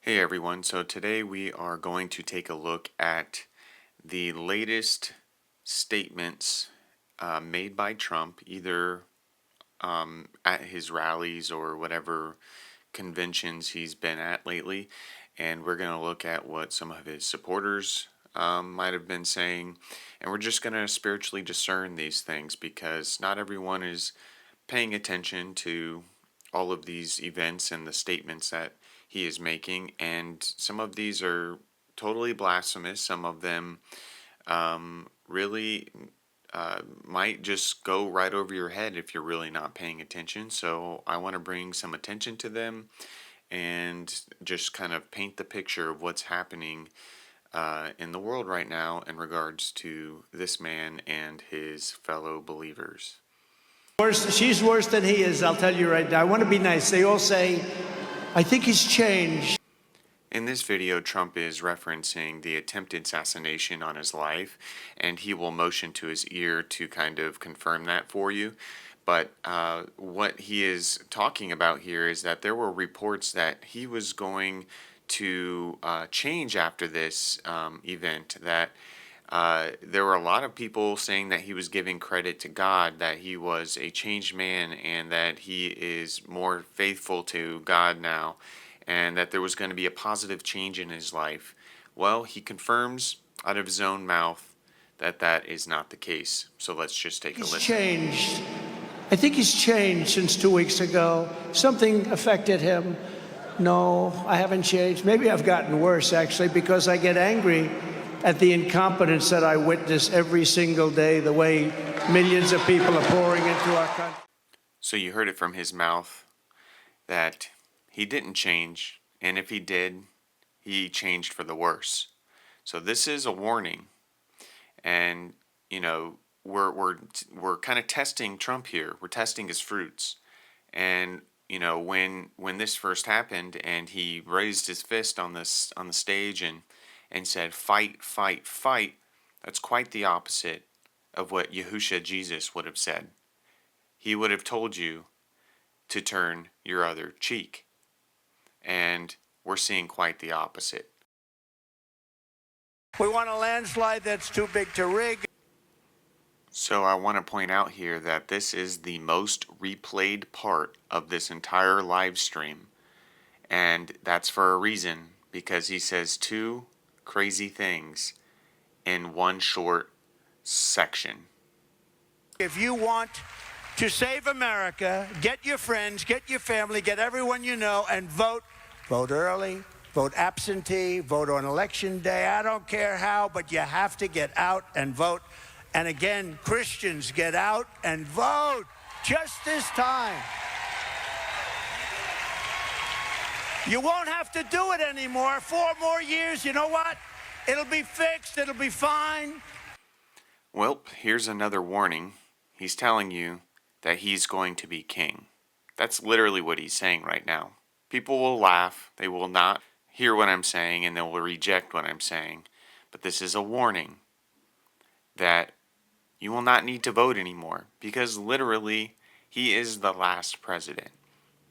Hey everyone, so today we are going to take a look at the latest statements made by Trump, either at his rallies or whatever conventions he's been at lately. And we're going to look at what some of his supporters might have been saying. And we're just going to spiritually discern these things because not everyone is paying attention to all of these events and the statements that he is making, and some of these are totally blasphemous. Some of them really might just go right over your head if you're really not paying attention. So I want to bring some attention to them and just kind of paint the picture of what's happening in the world right now in regards to this man and his fellow believers. She's worse than he is, I'll tell you right now. I want to be nice. They all say, I think he's changed. In this video, Trump is referencing the attempted assassination on his life, and he will motion to his ear to kind of confirm that for you. But what he is talking about here is that there were reports that he was going to change after this event, that there were a lot of people saying that he was giving credit to God, that he was a changed man, and that he is more faithful to God now, and that there was going to be a positive change in his life. Well, he confirms out of his own mouth that that is not the case. So let's just take a listen. He's changed. I think he's changed since 2 weeks ago. Something affected him. No, I haven't changed. Maybe I've gotten worse, actually, because I get angry at the incompetence that I witness every single day, the way millions of people are pouring into our country. So you heard it from his mouth that he didn't change, and if he did, he changed for the worse. So this is a warning, and you know we're kind of testing Trump here. We're testing his fruits, and you know when this first happened, and he raised his fist on the stage and said, "Fight, fight, fight." That's quite the opposite of what Yahushua Jesus would have said. He would have told you to turn your other cheek. And we're seeing quite the opposite. We want a landslide that's too big to rig. So I want to point out here that this is the most replayed part of this entire live stream. And that's for a reason, because he says two crazy things in one short section. If you want to save America, get your friends, get your family, get everyone you know, and vote. Vote early, vote absentee, vote on election day. I don't care how, but you have to get out and vote. And again, Christians, get out and vote just this time. You won't have to do it anymore. 4 more years, you know what? It'll be fixed, it'll be fine. Well, here's another warning. He's telling you that he's going to be king. That's literally what he's saying right now. People will laugh, they will not hear what I'm saying, and they will reject what I'm saying. But this is a warning that you will not need to vote anymore, because literally, he is the last president.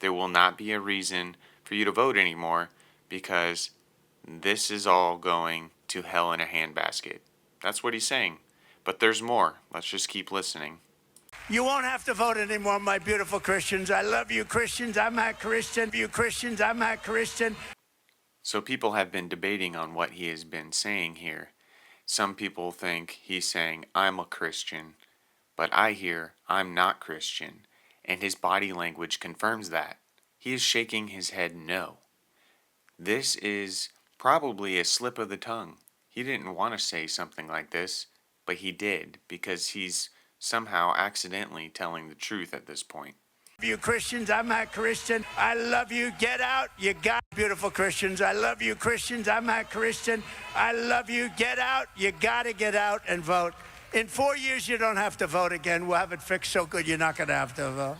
There will not be a reason for you to vote anymore, because this is all going to hell in a handbasket. That's what he's saying. But there's more. Let's just keep listening. You won't have to vote anymore, my beautiful Christians. I love you, Christians. I'm not Christian. You Christians, I'm not Christian. So people have been debating on what he has been saying here. Some people think he's saying, I'm a Christian, but I hear I'm not Christian, and his body language confirms that. He is shaking his head no. This is probably a slip of the tongue. He didn't want to say something like this, but he did, because he's somehow accidentally telling the truth at this point. You Christians, I'm not Christian. I love you. Get out. You got beautiful Christians. I love you, Christians. I'm not Christian. I love you. Get out. You got to get out and vote. In 4 years, you don't have to vote again. We'll have it fixed so good you're not going to have to vote.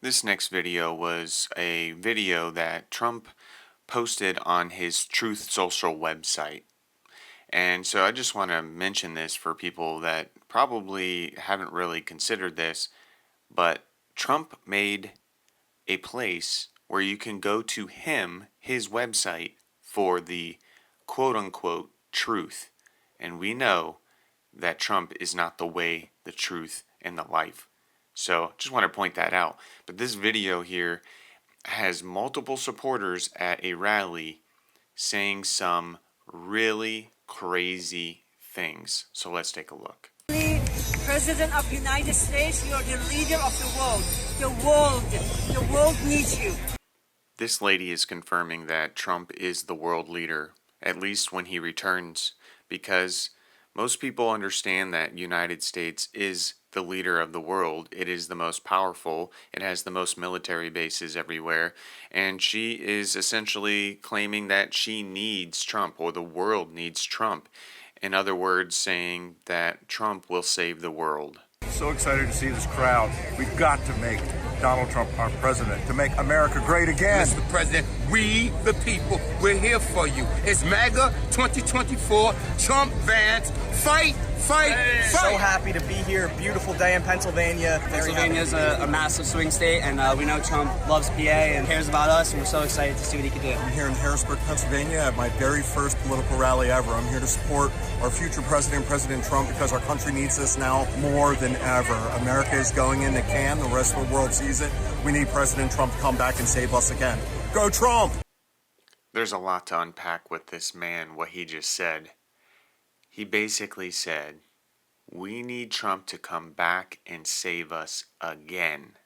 This next video was a video that Trump posted on his Truth Social website. And so I just want to mention this for people that probably haven't really considered this, but Trump made a place where you can go to his website, for the quote unquote truth. And we know that Trump is not the way, the truth, and the life. So just want to point that out. But this video here has multiple supporters at a rally saying some really crazy things. So let's take a look. President of the United States, you're the leader of the world. The world needs you. This lady is confirming that Trump is the world leader, at least when he returns, because most people understand that United States is the leader of the world. It is the most powerful. It has the most military bases everywhere. And she is essentially claiming that she needs Trump, or the world needs Trump. In other words, saying that Trump will save the world. So excited to see this crowd. We've got to make Donald Trump our president, to make America great again. Mr. President, we the people, we're here for you. It's MAGA 2024, Trump Vance, fight, fight, fight. So happy to be here. Beautiful day in Pennsylvania. Pennsylvania is a massive swing state, and we know Trump loves PA and cares about us, and we're so excited to see what he can do. I'm here in Harrisburg, Pennsylvania at my very first political rally ever. I'm here to support our future president, President Trump, because our country needs this now more than ever. America is going in the can. The rest of the world sees it. We need President Trump to come back and save us again. Go Trump! There's a lot to unpack with this man, what he just said. He basically said, we need Trump to come back and save us again.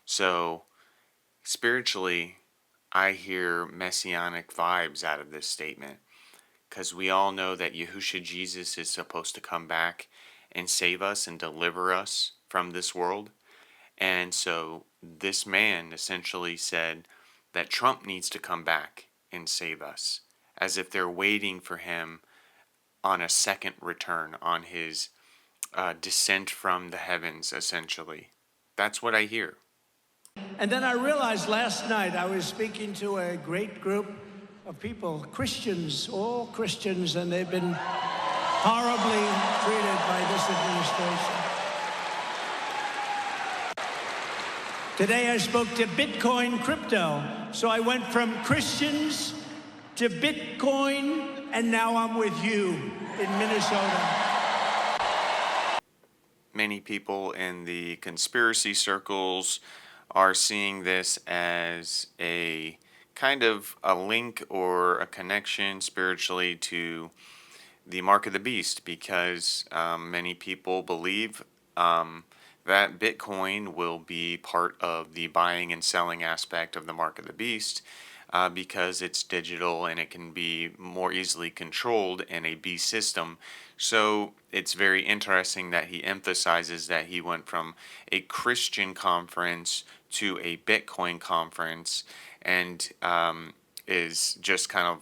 So, spiritually, I hear messianic vibes out of this statement, because we all know that Yahushua Jesus is supposed to come back and save us and deliver us from this world. And so this man essentially said that Trump needs to come back and save us, as if they're waiting for him on a second return, on his descent from the heavens, essentially. That's what I hear. And then I realized last night I was speaking to a great group of people, Christians, all Christians, and they've been horribly treated by this administration. Today I spoke to Bitcoin crypto. So I went from Christians to Bitcoin, and now I'm with you in Minnesota. Many people in the conspiracy circles are seeing this as a kind of a link or a connection spiritually to the mark of the beast, because many people believe that Bitcoin will be part of the buying and selling aspect of the mark of the beast, because it's digital and it can be more easily controlled in a beast system. So it's very interesting that he emphasizes that he went from a Christian conference to a Bitcoin conference, and is just kind of,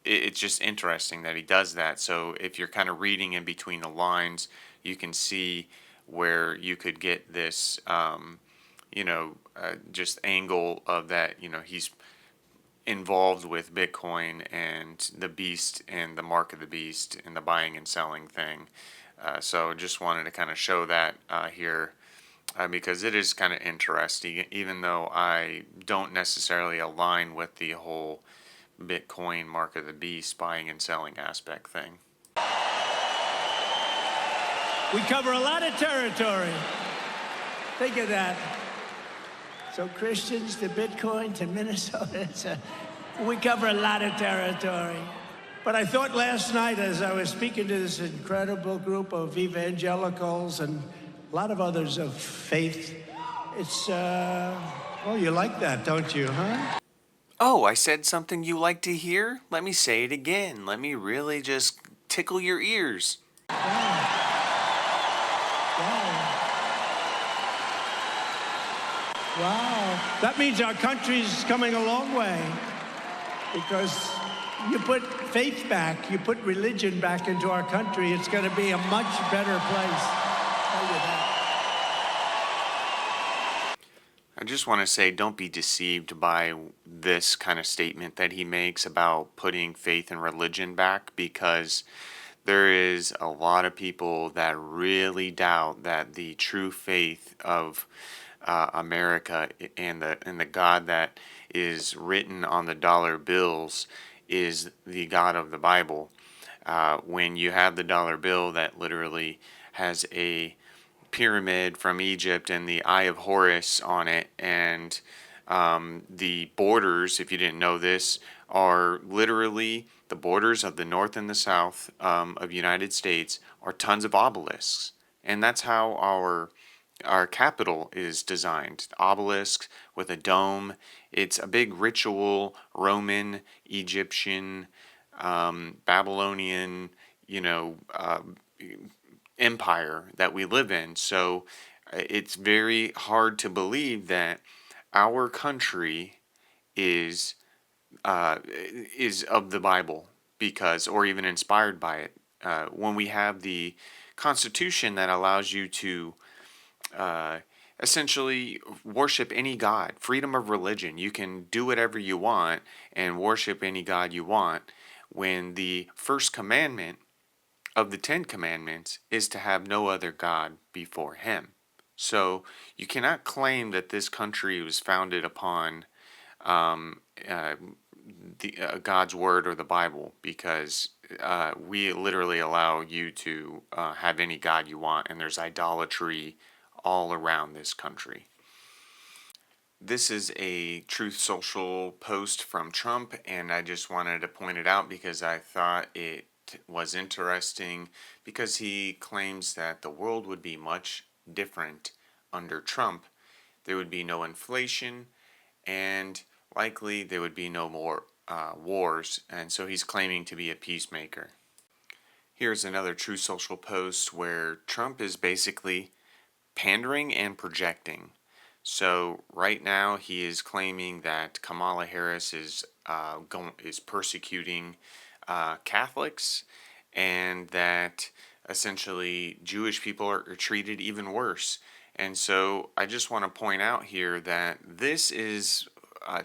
it's just interesting that he does that. So if you're kind of reading in between the lines, you can see where you could get this, just angle of that, he's involved with Bitcoin and the beast and the mark of the beast and the buying and selling thing. So just wanted to kind of show that here, because it is kind of interesting, even though I don't necessarily align with the whole Bitcoin mark of the beast buying and selling aspect thing. We cover a lot of territory. Think of that. So Christians to Bitcoin to Minnesota, we cover a lot of territory. But I thought last night, as I was speaking to this incredible group of evangelicals and a lot of others of faith, it's, you like that, don't you, huh? Oh, I said something you like to hear? Let me say it again. Let me really just tickle your ears. Wow. That means our country's coming a long way, because you put faith back, you put religion back into our country, it's going to be a much better place. I'll tell you that. I just want to say, don't be deceived by this kind of statement that he makes about putting faith and religion back, because there is a lot of people that really doubt that the true faith of America, and the God that is written on the dollar bills is the God of the Bible. When you have the dollar bill that literally has a pyramid from Egypt and the Eye of Horus on it, and the borders, if you didn't know this, are literally the borders of the North and the South of United States are tons of obelisks, and that's how our capital is designed. Obelisk with a dome. It's a big ritual Roman, Egyptian, Babylonian, you know, empire that we live in. So it's very hard to believe that our country is is of the Bible, because, or even inspired by it. When we have the Constitution that allows you to essentially worship any god, freedom of religion. You can do whatever you want and worship any god you want, when the first commandment of the Ten Commandments is to have no other god before him. So you cannot claim that this country was founded upon God's word or the Bible, because we literally allow you to have any god you want, and there's idolatry all around this country. This is a Truth Social post from Trump, and I just wanted to point it out because I thought it was interesting, because he claims that the world would be much different under Trump. There would be no inflation, and likely there would be no more wars, and so he's claiming to be a peacemaker. Here's another Truth Social post where Trump is basically pandering and projecting. So right now he is claiming that Kamala Harris is persecuting Catholics, and that essentially Jewish people are treated even worse. And so I just want to point out here that this is,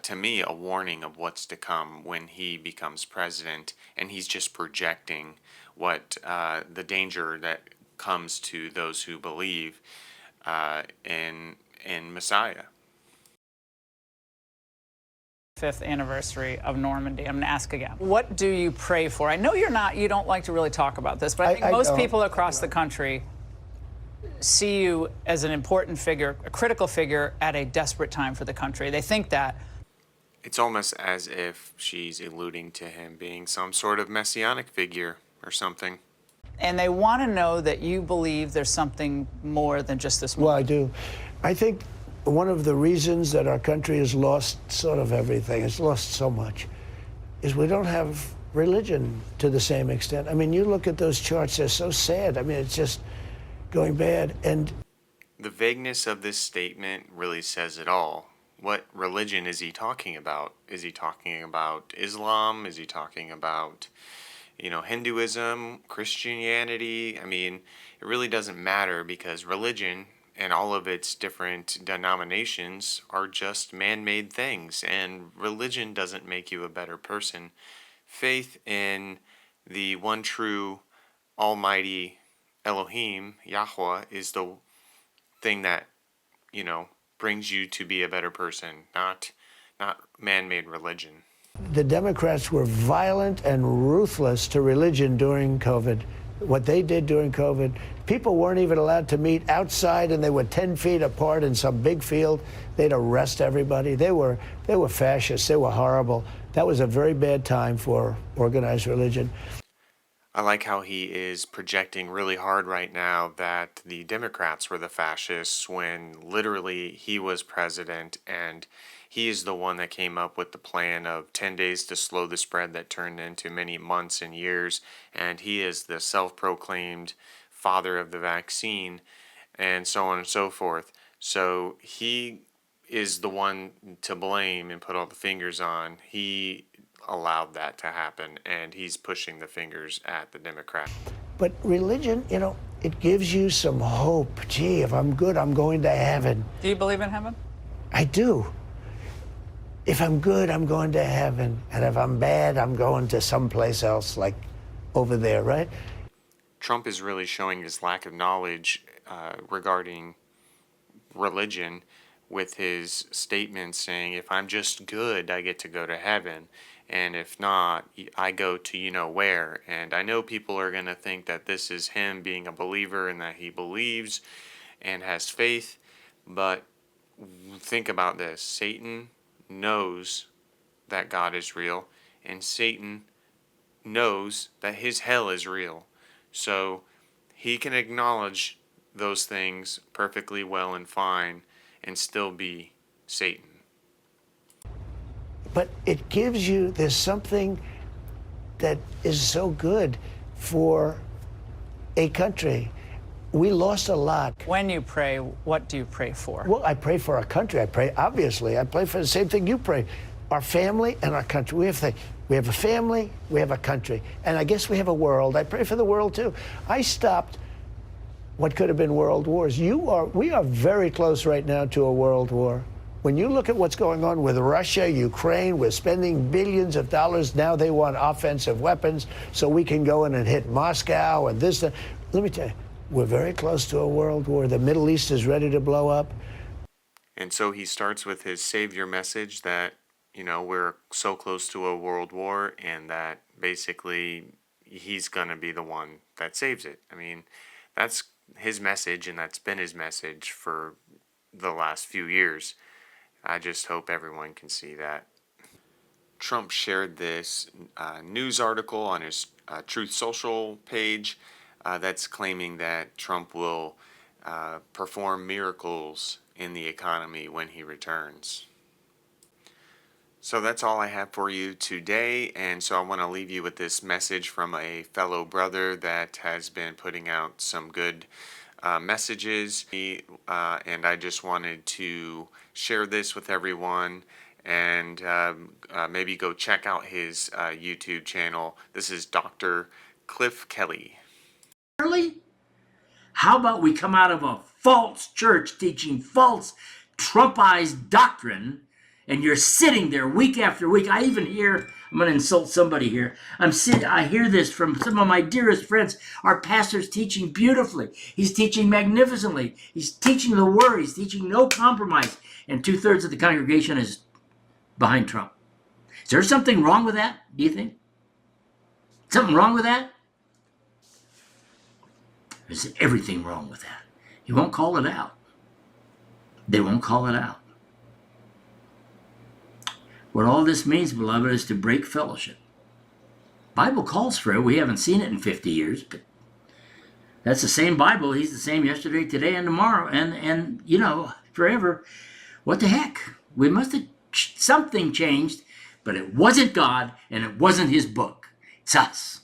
to me, a warning of what's to come when he becomes president, and he's just projecting what the danger that comes to those who believe in Messiah. 5th anniversary of Normandy. I'm going to ask again. What do you pray for? I know you don't like to really talk about this, but I think most people across the country see you as an important figure, a critical figure at a desperate time for the country. They think that. It's almost as if she's alluding to him being some sort of messianic figure or something. And they want to know that you believe there's something more than just this movie. Well, I do. I think one of the reasons that our country has lost sort of everything, it's lost so much, is we don't have religion to the same extent. I mean, you look at those charts, they're so sad. I mean, it's just going bad. And the vagueness of this statement really says it all. What religion is he talking about? Is he talking about Islam? Is he talking about, Hinduism, Christianity? I mean, it really doesn't matter, because religion and all of its different denominations are just man-made things, and religion doesn't make you a better person. Faith in the one true almighty Elohim, Yahweh, is the thing that, brings you to be a better person, not man-made religion. the Democrats were violent and ruthless to religion during COVID. What they did during COVID, people weren't even allowed to meet outside, and they were 10 feet apart in some big field. They'd arrest everybody. They were fascists. They were horrible. That was a very bad time for organized religion. I like how he is projecting really hard right now that the Democrats were the fascists, when literally he was president, and he is the one that came up with the plan of 10 days to slow the spread that turned into many months and years, and he is the self-proclaimed father of the vaccine, and so on and so forth. So he is the one to blame and put all the fingers on. He allowed that to happen, and he's pushing the fingers at the Democrat. But religion, you know, it gives you some hope. Gee, if I'm good, I'm going to heaven. Do you believe in heaven? I do. If I'm good, I'm going to heaven. And if I'm bad, I'm going to someplace else, like over there, right? Trump is really showing his lack of knowledge regarding religion with his statement saying, if I'm just good, I get to go to heaven. And if not, I go to you know where. And I know people are going to think that this is him being a believer and that he believes and has faith. But think about this: Satan knows that God is real, and Satan knows that his hell is real. So he can acknowledge those things perfectly well and fine and still be Satan. But it gives you, there's something that is so good for a country. We lost a lot. When you pray, what do you pray for? Well, I pray for our country. I pray, obviously, I pray for the same thing you pray. Our family and our country. We have a family, we have a country, and I guess we have a world. I pray for the world too. I stopped what could have been world wars. We are very close right now to a world war. When you look at what's going on with Russia, Ukraine, we're spending billions of dollars. Now they want offensive weapons so we can go in and hit Moscow and this. Let me tell you, we're very close to a world war. The Middle East is ready to blow up. And so he starts with his savior message that, you know, we're so close to a world war and that basically he's going to be the one that saves it. I mean, that's his message, and that's been his message for the last few years. I just hope everyone can see that. Trump shared this news article on his Truth Social page that's claiming that Trump will perform miracles in the economy when he returns. So that's all I have for you today, and so I want to leave you with this message from a fellow brother that has been putting out some good messages, and I just wanted to share this with everyone, and maybe go check out his YouTube channel. This is Dr. Cliff Kelly. How about we come out of a false church teaching false Trumpized doctrine, and you're sitting there week after week. I even hear, I'm going to insult somebody here. I hear this from some of my dearest friends. Our pastor's teaching beautifully. He's teaching magnificently. He's teaching the word. He's teaching no compromise. And 2/3 of the congregation is behind Trump. Is there something wrong with that, do you think? Something wrong with that? There's everything wrong with that. He won't call it out. They won't call it out. What all this means, beloved, is to break fellowship. Bible calls for it. We haven't seen it in 50 years, but that's the same Bible. He's the same yesterday, today, and tomorrow, and you know, forever. What the heck? We must have something changed, but it wasn't God, and it wasn't his book. It's us.